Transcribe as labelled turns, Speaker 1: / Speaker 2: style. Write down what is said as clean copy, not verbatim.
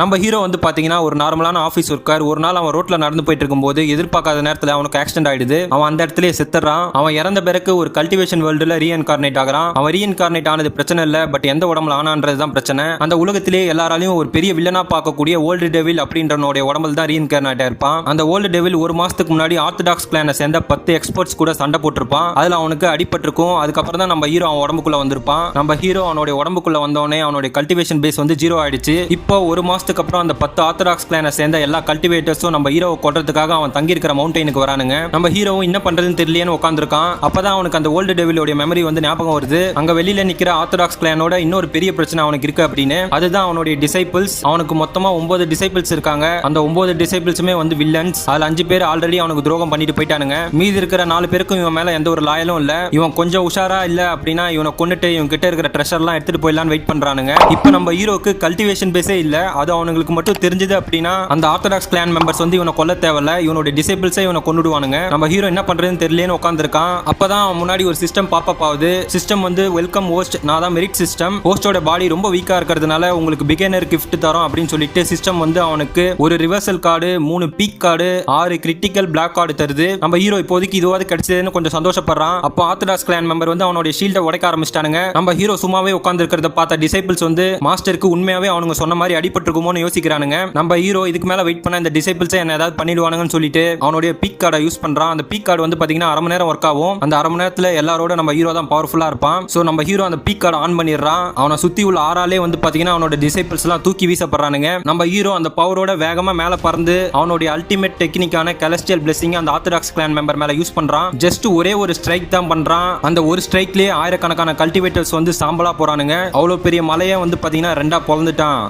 Speaker 1: நம்ம ஹீரோ வந்து பாத்தீங்கன்னா ஒரு நார்மலான ஆஃபீஸ் ஒர்க்கர். ஒரு நாள் அவன் ரோட்ல நடந்து போயிட்டு இருக்கும்போது எதிர்பார்க்காத நேரத்துல அவனுக்கு ஆக்சிடென்ட் ஆயிடுது. அவன் அந்த இடத்துலயே செத்துறான். அவன் இறந்த பிறகு ஒரு கல்டிவேஷன் வேர்ல்டுல ரீஇன்கார்னேட் ஆகிறான். அவன் ரீஇன்கார்னேட் ஆனது பிரச்சனை இல்ல, பட் எந்த உடம்புல ஆனான்றதுதான் பிரச்சனை. அந்த உலகத்திலேயே எல்லாராலையும் ஒரு பெரிய வில்லனா பார்க்கக்கூடிய ஓல்டு டெவில் அப்படின்றனோட உடம்புல தான் ரீஇன்கார்னேட் ஆயிருப்பான். அந்த ஓல்டு டெவில் ஒரு மாசத்துக்கு முன்னாடி ஆர்த்தடாக்ஸ் கிளானை சேர்ந்த 10 எக்ஸ்பர்ட்ஸ் கூட சண்டை போட்டிருப்பான். அதுல அவனுக்கு அடிபட்டிருக்கும். அதுக்கப்புறம் தான் நம்ம ஹீரோ அவன் உடம்புக்குள்ள வந்திருப்பான். நம்ம ஹீரோ அவனுடைய உடம்புக்குள்ள வந்தோடனே அவனுடைய கல்டிவேஷன் பேஸ் வந்து 0 ஆயிடுச்சு. இப்போ ஒரு மாசத்துக்கு அப்புறம் அந்த 10 ஆர்த்தடாக்ஸ் கிளானை சேர்ந்த எல்லா கல்டிவேட்டர்ஸும் நம்ம ஹீரோவை கொல்றதுக்காக அவன் தங்கி இருக்கிற மவுண்டனுக்கு வரானுங்க. நம்ம ஹீரோவும் என்ன பண்றதுன்னு தெரியலையேன்னு உட்காந்துருக்கான். அப்பதான் அவனுக்கு அந்த ஓல்டு டெவிலோட மெமரி வந்து ஞாபகம் வருது. அங்க வெளியில நிக்கிற ஆர்த்தடாக்ஸ் கிளானோட இன்னொரு பெரிய பிரச்சனை அவனுக்கு இருக்கு அப்படின்னு. அதுதான் அவனுடைய டிசைபிள்ஸ். அவனுக்கு மொத்தமா 9 டிசைபிள்ஸ் இருக்காங்க. அந்த 9 டிசைபிள்ஸுமே வந்து வில்லன்ஸ். அதுல 5 பேர் ஆல்ரெடி அவனுக்கு துரோகம் பண்ணிட்டு போயிட்டானுங்க. மீதி இருக்கிற 4 பேருக்கும் இவன் மேல எந்த ஒரு லாயலும் இல்ல. இவன் கொஞ்சம் உஷாரா இல்ல அப்படின்னா இவனை கொண்டுட்டு இவன் கிட்ட இருக்கிற ட்ரெஷர்லாம் எடுத்துட்டு போயிடலான்னு வெயிட் பண்றானுங்க. இப்போ நம்ம ஹீரோக்கு கல்டிவேஷன் பேஸே இல்ல. அது அவங்களுக்கு மட்டும் தெரிஞ்சது அப்படின்னா அந்த ஆர்த்தடாக்ஸ் கிளான் மெம்பர்ஸ் வந்து இவனை கொல்ல தேவையில்ல. இவனோட டிசேபிள்ஸை இவனை கொண்டுடுவானுங்க. நம்ம ஹீரோ என்ன பண்றதுன்னு தெரியலன்னு உட்காந்துருக்கான். அப்பதான் அவன் முன்னாடி ஒரு சிஸ்டம் பாப்பப் ஆகுது. சிஸ்டம் வந்து வெல்கம் ஹோஸ்ட், நான் தான் மெரிட் சிஸ்டம். ஹோஸ்டோட பாடி ரொம்ப வீக்கா இருக்கிறதுனால உங்களுக்கு பிகினர் கிஃப்ட் தரோம் அப்படின்னு சொல்லிட்டு சிஸ்டம் வந்து அவனுக்கு ஒரு reversal card, 3 pick card, 6 critical block card தருது. நம்ம ஹீரோ இப்போதைக்கு இதுவாது கிடைச்சதுன்னு கொஞ்சம் சந்தோஷப்படுறான். அப்போ ஆர்த்தடாக்ஸ் கிளான் மெம்பர் வந்து அவனோட ஷீல்டை உடைக்க ஆரம்பிச்சிட்டானுங்க. நம்ம ஹீரோ சும்மாவே உட்கார்ந்து இருக்கிறத பார்த்த டிசைபிள்ஸ் வந்து மாஸ்டருக்கு உண்மையாவே அவனுங்க சொன்ன மாதிரி அடிபட்டிருக்குமோன்னு யோசிக்கிறானுங்க. நம்ம ஹீரோ இதுக்கு மேல வெயிட் பண்ண இந்த டிசைபிள்ஸை என்ன ஏதாவது பண்ணிடுவானுங்கன்னு சொல்லிட்டு அவனுடைய பீக் கார்டை யூஸ் பண்றான். அந்த பீக் கார்டு வந்து பாத்தீங்கன்னா அரை மணி நேரம் ஒர்க் ஆகும். அந்த அரை மணி நேரத்துல எல்லாரோட நம்ம ஹீரோ தான் பவர்ஃபுல்லா இருப்பான். சோ நம்ம ஹீரோ அந்த பீக் கார்டை ஆன் பண்ணிடுறான். அவனை சுத்தி உள்ள ஆறாலே வந்து பாத்தீங்கன்னா அவனோட டிசைபிள்ஸ் எல்லாம் தூக்கி வீசப்படுறானுங்க. நம்ம ஹீரோ அந்த பவரோட வேகமா மேல பறந்து அவனுடைய அல்டிமேட் டெக்னிக்கான கெலஸ்டியல் பிளெஸிங் அந்த ஆர்த்தடாக்ஸ் கிளான் மெம்பர் மேல யூஸ் பண்றான். ஜஸ்ட் ஒரே ஒரு ஸ்ட்ரைக் தான் பண்றான். அந்த ஒரு ஸ்ட்ரைக்லயே ஆயிரக்கணக்கான கல்டிவேட்டர்ஸ் வந்து சாம்பலா போறானுங்க. அவ்வளவு பெரிய மலையை வந்து பாத்தீங்கன்னா 2ஆ பொளந்துட்டான்.